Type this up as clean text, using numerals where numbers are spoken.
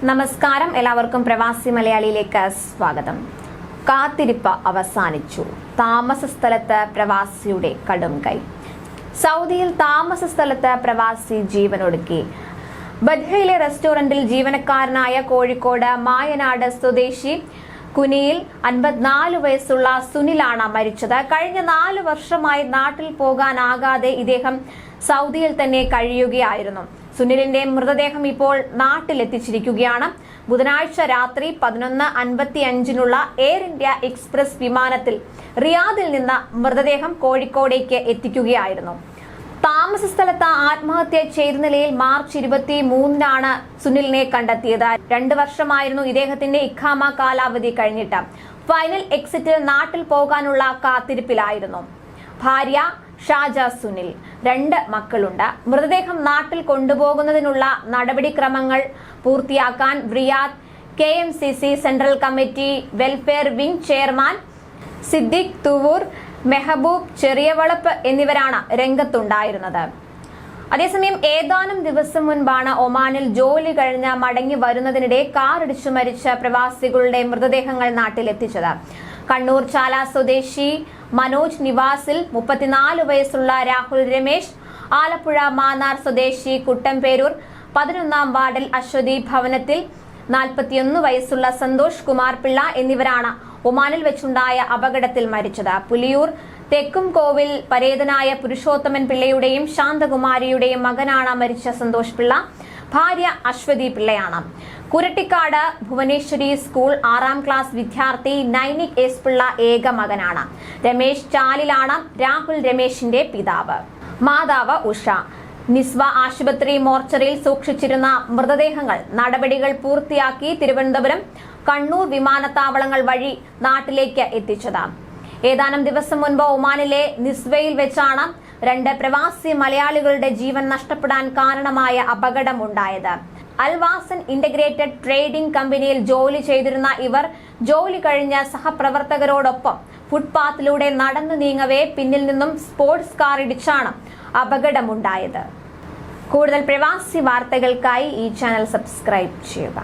നമസ്കാരം, എല്ലാവർക്കും പ്രവാസി മലയാളിയിലേക്ക് സ്വാഗതം. കാത്തിരിപ്പ് അവസാനിച്ചു. താമസ സ്ഥലത്ത് പ്രവാസിയുടെ കടും കൈ. സൗദിയിൽ താമസ സ്ഥലത്ത് പ്രവാസി ജീവനൊടുക്കി. ബദ്ഹയിലെ റെസ്റ്റോറന്റിൽ ജീവനക്കാരനായ കോഴിക്കോട് മായനാട് സ്വദേശി കുനിയിൽ 54 വയസ്സുള്ള സുനിലാണ് മരിച്ചത്. കഴിഞ്ഞ 4 വർഷമായി നാട്ടിൽ പോകാനാകാതെ ഇദ്ദേഹം സൗദിയിൽ തന്നെ കഴിയുകയായിരുന്നു. സുനിലിന്റെ മൃതദേഹം ഇപ്പോൾ നാട്ടിലെത്തിച്ചിരിക്കുകയാണ്. ബുധനാഴ്ച രാത്രി 11:55 എയർ ഇന്ത്യ എക്സ്പ്രസ് വിമാനത്തിൽ റിയാദിൽ നിന്ന് മൃതദേഹം കോഴിക്കോടേക്ക് എത്തിക്കുകയായിരുന്നു. താമസ സ്ഥലത്ത് ആത്മഹത്യ ചെയ്ത നിലയിൽ മാർച്ച് 23-നാണ് സുനിലിനെ കണ്ടെത്തിയത്. 2 വർഷമായിരുന്നു ഇദ്ദേഹത്തിന്റെ ഇഖാമ കാലാവധി കഴിഞ്ഞിട്ട്. ഫൈനൽ എക്സിറ്റിൽ നാട്ടിൽ പോകാനുള്ള കാത്തിരിപ്പിലായിരുന്നു. ഭാര്യ ഷാജ സുനിൽ, 2 മക്കളുണ്ട്. മൃതദേഹം നാട്ടിൽ കൊണ്ടുപോകുന്നതിനുള്ള നടപടിക്രമങ്ങൾ പൂർത്തിയാക്കാൻ Riyadh KMCC central committee welfare wing chairman Siddique Thuvoor, Mehaboob Cheriyavalappu എന്നിവരാണ് രംഗത്തുണ്ടായിരുന്നത്. അതേസമയം ഏതാനും ദിവസം മുൻപാണ് ഒമാനിൽ ജോലി കഴിഞ്ഞ് മടങ്ങി വരുന്നതിനിടെ കാറിടിച്ചു മരിച്ച പ്രവാസികളുടെ മൃതദേഹങ്ങൾ നാട്ടിലെത്തിച്ചത്. കണ്ണൂർ ചാല സ്വദേശി മനോജ് നിവാസിൽ 34 വയസ്സുള്ള രാഹുൽ രമേശ്, ആലപ്പുഴ മാന്നാർ സ്വദേശി കുട്ടമ്പേരൂർ 11-ാം വാർഡിൽ അശ്വതി ഭവനത്തിൽ 41 വയസ്സുള്ള സന്തോഷ് കുമാർ പിള്ള എന്നിവരാണ് ഒമാനിൽ വെച്ചുണ്ടായ അപകടത്തിൽ മരിച്ചത്. പുലിയൂർ തെക്കും കോവിൽ പരേതനായ പുരുഷോത്തമൻ പിള്ളയുടെയും ശാന്തകുമാരിയുടെയും മകനാണ് മരിച്ച സന്തോഷ് പിള്ള. ഭാര്യ അശ്വതി പിള്ളയാണ്. കുരട്ടിക്കാട് ഭുവനേശ്വരി സ്കൂൾ 6-ാം ക്ലാസ് വിദ്യാർത്ഥി നൈനിക് എസ് പിള്ള ഏക മകനാണ്. രമേശ് ചാലിലാണ് രാഹുൽ രമേശിന്റെ പിതാവ്. മാതാവ് ഉഷ. നിസ്വ ആശുപത്രി മോർച്ചറിയിൽ സൂക്ഷിച്ചിരുന്ന മൃതദേഹങ്ങൾ നടപടികൾ പൂർത്തിയാക്കി തിരുവനന്തപുരം, കണ്ണൂർ വിമാനത്താവളങ്ങൾ വഴി നാട്ടിലേക്ക് എത്തിച്ചത്. ഏതാനും ദിവസം മുൻപ് ഒമാനിലെ നിസ്വയിൽ വെച്ചാണ് 2 പ്രവാസി മലയാളികളുടെ ജീവൻ നഷ്ടപ്പെടാൻ കാരണമായ അപകടമുണ്ടായത്. അൽവാസൻ ഇന്റഗ്രേറ്റഡ് ട്രേഡിംഗ് കമ്പനിയിൽ ജോലി ചെയ്തിരുന്ന ഇവർ ജോലി കഴിഞ്ഞ സഹപ്രവർത്തകരോടൊപ്പം ഫുട്പാത്തിലൂടെ നടന്നു നീങ്ങവേ പിന്നിൽ നിന്നും സ്പോർട്സ് കാർ ഇടിച്ചാണ് അപകടമുണ്ടായത്. കൂടുതൽ പ്രവാസി വാർത്തകൾക്കായി ഈ ചാനൽ സബ്സ്ക്രൈബ് ചെയ്യുക.